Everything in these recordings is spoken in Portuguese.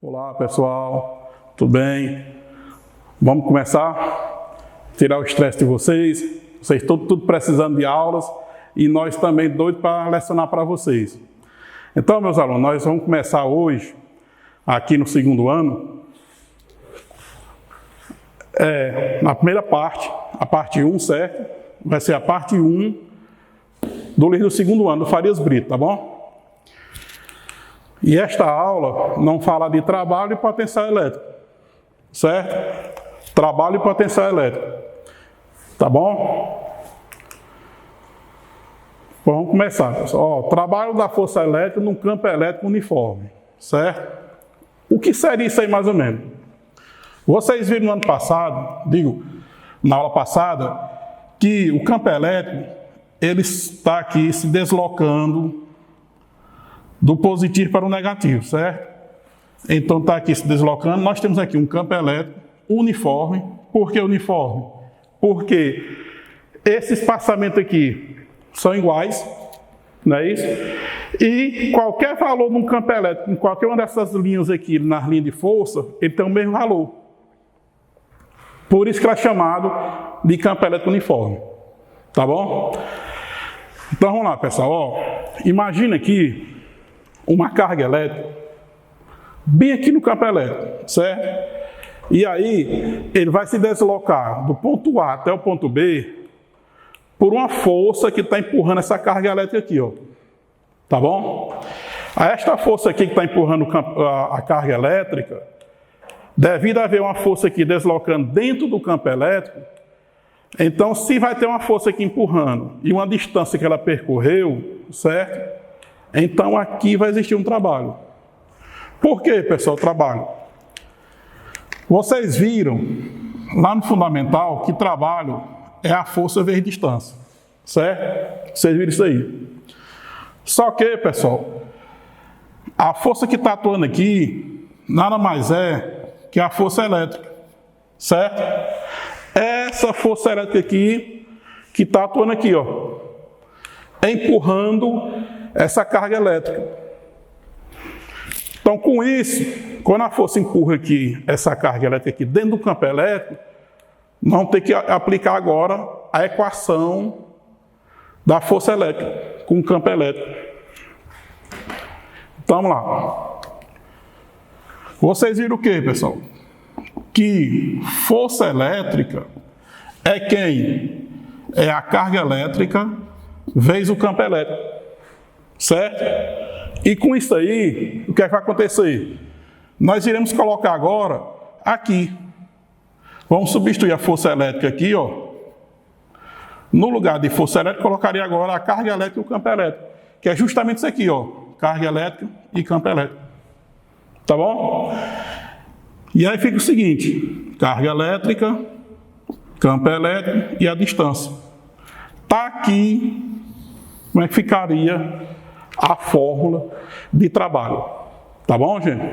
Olá pessoal, tudo bem? Vamos começar? Tirar o estresse de vocês. Vocês estão tudo precisando de aulas e nós também doidos para lecionar para vocês. Então, meus alunos, nós vamos começar hoje, aqui no segundo ano, na primeira parte, a parte 1, certo? Vai ser a parte 1 do livro do segundo ano, do Farias Brito, tá bom? E esta aula não fala de trabalho e potencial elétrico, certo? Trabalho e potencial elétrico, tá bom? Vamos começar, pessoal. Trabalho da força elétrica num campo elétrico uniforme, certo? O que seria isso aí mais ou menos? Vocês viram no ano passado, na aula passada, que o campo elétrico, ele está aqui se deslocando do positivo para o negativo, certo? Então está aqui se deslocando. Nós temos aqui um campo elétrico uniforme. Por que uniforme? Porque esse espaçamento aqui são iguais, não é isso? E qualquer valor num campo elétrico, em qualquer uma dessas linhas aqui, nas linhas de força, ele tem o mesmo valor. Por isso que é chamado de campo elétrico uniforme. Tá bom? Então vamos lá, pessoal. Ó, imagina aqui uma carga elétrica bem aqui no campo elétrico, certo? E aí ele vai se deslocar do ponto A até o ponto B por uma força que está empurrando essa carga elétrica aqui, ó. Tá bom? Esta força aqui que está empurrando a carga elétrica, devido a haver uma força aqui deslocando dentro do campo elétrico, então se vai ter uma força aqui empurrando e uma distância que ela percorreu, certo? Então aqui vai existir um trabalho. Por que, pessoal, trabalho? Vocês viram lá no fundamental que trabalho é a força vezes distância, certo? Vocês viram isso aí. Só que, pessoal, a força que está atuando aqui nada mais é que a força elétrica, certo? Essa força elétrica aqui que está atuando aqui, ó, empurrando essa carga elétrica. Então, com isso, quando a força empurra aqui essa carga elétrica aqui dentro do campo elétrico, nós vamos ter que aplicar agora a equação da força elétrica com o campo elétrico. Então, vamos lá. Vocês viram o que, pessoal? Que força elétrica é quem? É a carga elétrica vezes o campo elétrico, certo? E com isso aí, o que é que vai acontecer? Nós iremos colocar agora aqui. Vamos substituir a força elétrica aqui, ó. No lugar de força elétrica, colocaria agora a carga elétrica e o campo elétrico, que é justamente isso aqui, ó. Carga elétrica e campo elétrico. Tá bom? E aí fica o seguinte: carga elétrica, campo elétrico e a distância. Tá aqui como é que ficaria a fórmula de trabalho. Tá bom, gente?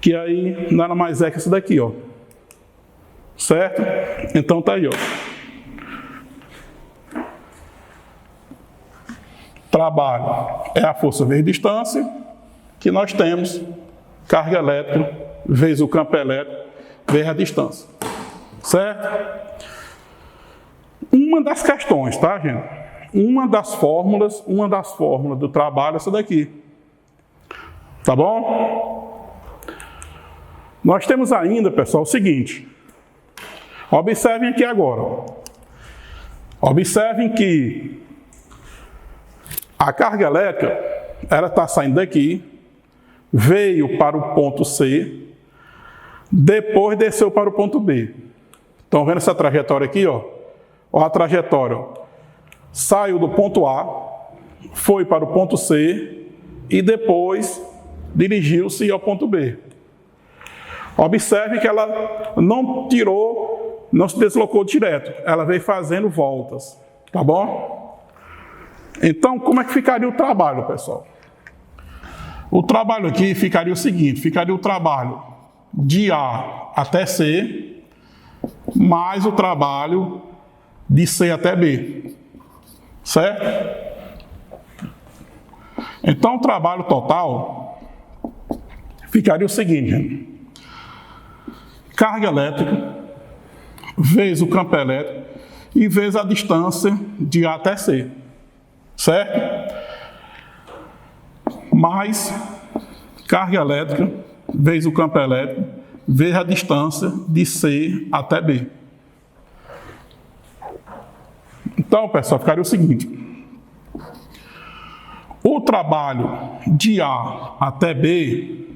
Que aí nada mais é que essa daqui, ó. Certo? Então tá aí, ó. Trabalho é a força vezes distância, que nós temos carga elétrica vezes o campo elétrico vezes a distância. Certo? Uma das questões, tá, gente? Uma das fórmulas do trabalho é essa daqui. Tá bom? Nós temos ainda, pessoal, o seguinte. Observem aqui agora. Observem que a carga elétrica, ela está saindo daqui, veio para o ponto C, depois desceu para o ponto B. Estão vendo essa trajetória aqui, ó? Ó a trajetória, ó. Saiu do ponto A, foi para o ponto C e depois dirigiu-se ao ponto B. Observe que ela não se deslocou direto, ela veio fazendo voltas, tá bom? Então, como é que ficaria o trabalho, pessoal? O trabalho aqui ficaria o seguinte, ficaria o trabalho de A até C, mais o trabalho de C até B. Certo? Então, o trabalho total ficaria o seguinte, gente. Carga elétrica vezes o campo elétrico e vezes a distância de A até C, certo? Mais carga elétrica vezes o campo elétrico vezes a distância de C até B. Então, pessoal, ficaria o seguinte. O trabalho de A até B,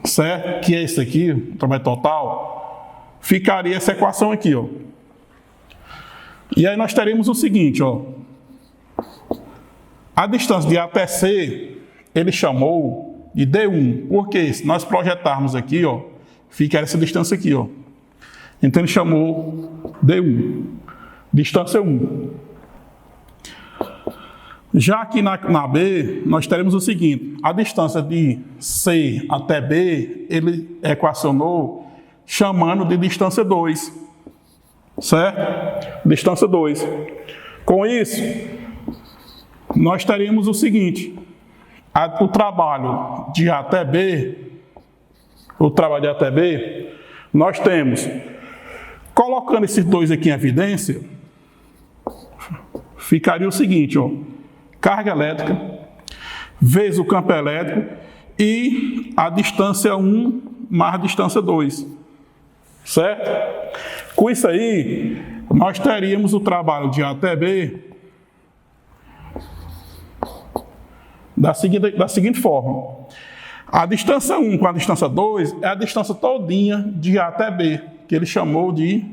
certo? Que é esse aqui, o trabalho total, ficaria essa equação aqui, ó. E aí nós teremos o seguinte, ó. A distância de A até C, ele chamou de D1, porque se nós projetarmos aqui, ó, fica essa distância aqui, ó. Então ele chamou D1, distância 1. Já aqui na B, nós teremos o seguinte, a distância de C até B, ele equacionou chamando de distância 2, certo? Distância 2. Com isso, nós teremos o seguinte, o trabalho de A até B, nós temos, colocando esses dois aqui em evidência, ficaria o seguinte, ó, carga elétrica vezes o campo elétrico e a distância 1 mais a distância 2, certo? Com isso aí, nós teríamos o trabalho de A até B da seguinte forma. A distância 1 com a distância 2 é a distância todinha de A até B, que ele chamou de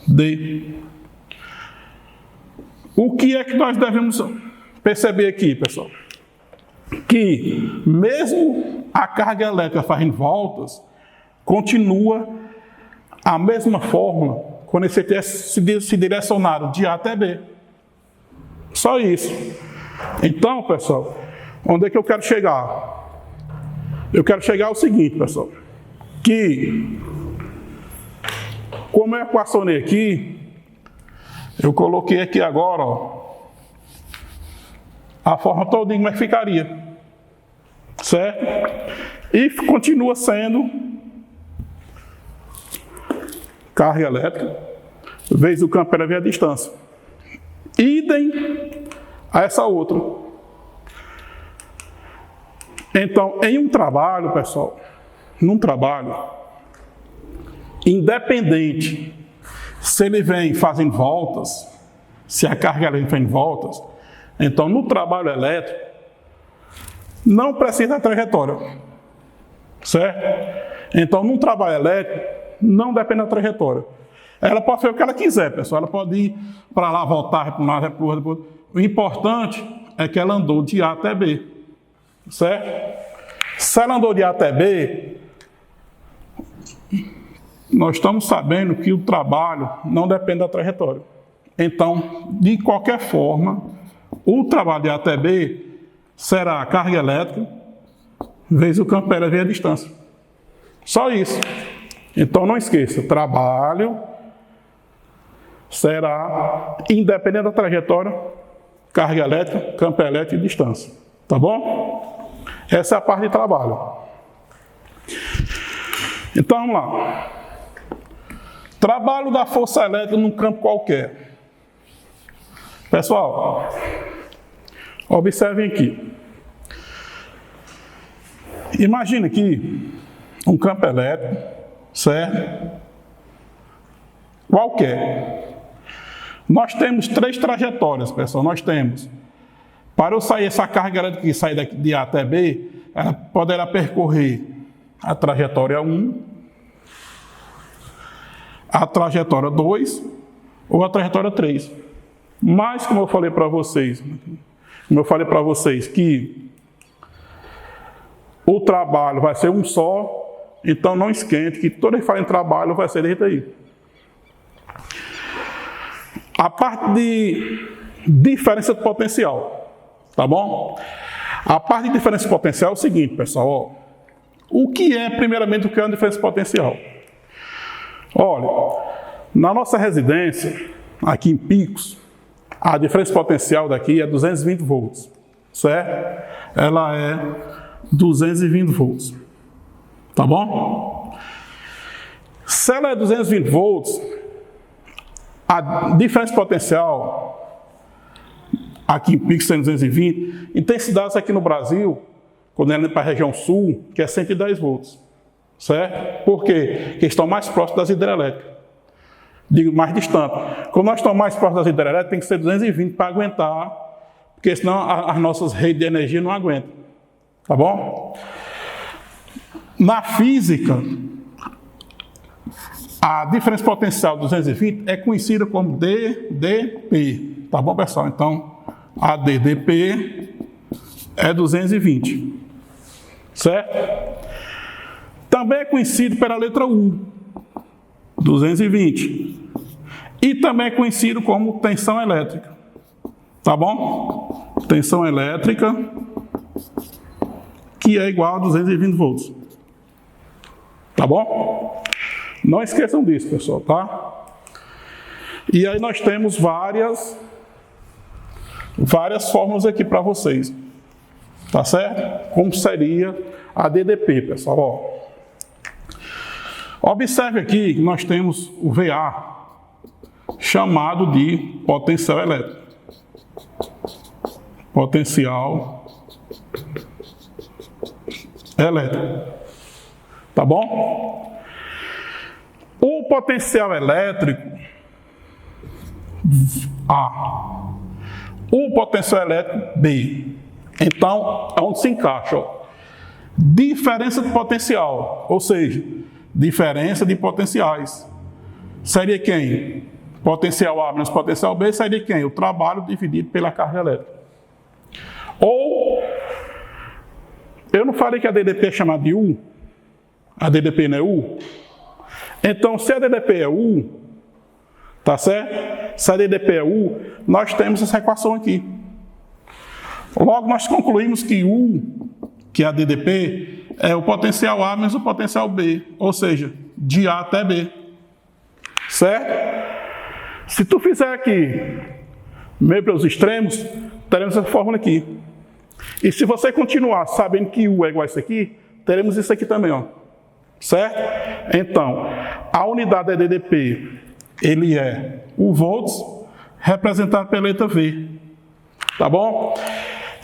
D. O que é que nós devemos perceber aqui, pessoal? Que mesmo a carga elétrica fazendo voltas, continua a mesma fórmula quando esse aqui se direcionaram de A até B. Só isso. Então, pessoal, onde é que eu quero chegar? Eu quero chegar ao seguinte, pessoal, que como eu equacionei aqui, eu coloquei aqui agora, ó, a forma toda como é que ficaria, certo? E continua sendo carga elétrica vezes o campo elétrico vezes a distância. Idem a essa outra. Então, em um trabalho, pessoal, independente se ele vem fazendo voltas, se a carga elétrica vem em voltas, então no trabalho elétrico não precisa da trajetória, certo? Então, num trabalho elétrico não depende da trajetória. Ela pode fazer o que ela quiser, pessoal. Ela pode ir para lá, voltar, para um lado, para o outro. O importante é que ela andou de A até B, certo? Se ela andou de A até B, nós estamos sabendo que o trabalho não depende da trajetória. Então, de qualquer forma, o trabalho de A até B será a carga elétrica vezes o campo elétrico vezes a distância. Só isso. Então, não esqueça, trabalho será, independente da trajetória, carga elétrica, campo elétrico e distância. Tá bom? Essa é a parte de trabalho. Então, vamos lá. Trabalho da força elétrica num campo qualquer. Pessoal, observem aqui. Imagina aqui um campo elétrico, certo? Qualquer. Nós temos 3 trajetórias, pessoal. Nós temos, para eu sair essa carga elétrica que sai de A até B, ela poderá percorrer a trajetória 1, a trajetória 2 ou a trajetória 3. Mas, como eu falei para vocês, que o trabalho vai ser um só, então não esquente, que toda vez que fala em trabalho vai ser desse aí. A parte de diferença de potencial, tá bom? A parte de diferença de potencial é o seguinte, pessoal, ó. O que é, primeiramente, o que é uma diferença de potencial? Olha, na nossa residência, aqui em Picos, a diferença de potencial daqui é 220 volts, certo? Ela é 220 volts. Tá bom? Se ela é 220 volts, a diferença potencial aqui em picos tem 220, intensidades aqui no Brasil, quando ela é para a região sul, que é 110 volts. Certo? Por quê? Porque estão mais próximos das hidrelétricas. Digo, mais distante. Quando nós estamos mais próximos das hidrelétricas, tem que ser 220 para aguentar, porque senão as nossas redes de energia não aguentam. Tá bom? Na física, a diferença potencial 220 é conhecida como DDP. Tá bom, pessoal? Então, a DDP é 220. Certo? Também é conhecido pela letra U, 220. E também é conhecido como tensão elétrica. Tá bom? Tensão elétrica, que é igual a 220 volts. Tá bom? Não esqueçam disso, pessoal, tá? E aí nós temos várias fórmulas aqui para vocês. Tá certo? Como seria a DDP, pessoal? Ó. Observe aqui que nós temos o VA, chamado de potencial elétrico. Potencial elétrico. Tá bom? O potencial elétrico A. O potencial elétrico B. Então, é onde se encaixa. Ó. Diferença de potencial, ou seja, diferença de potenciais. Seria quem? Potencial A menos potencial B seria quem? O trabalho dividido pela carga elétrica. Ou, eu não falei que a DDP é chamada de U? A DDP não é U? Então, se a DDP é U, tá certo? Se a DDP é U, nós temos essa equação aqui. Logo, nós concluímos que U, que é a DDP, é o potencial A menos o potencial B, ou seja, de A até B. Certo? Se tu fizer aqui, meio pelos extremos, teremos essa fórmula aqui. E se você continuar sabendo que U é igual a isso aqui, teremos isso aqui também, ó. Certo? Então, a unidade da DDP, ele é o volts, representado pela letra V. Tá bom?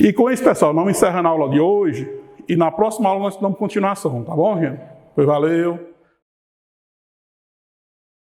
E com isso, pessoal, não encerrando a aula de hoje. E na próxima aula nós damos continuação, tá bom, gente? Pois valeu.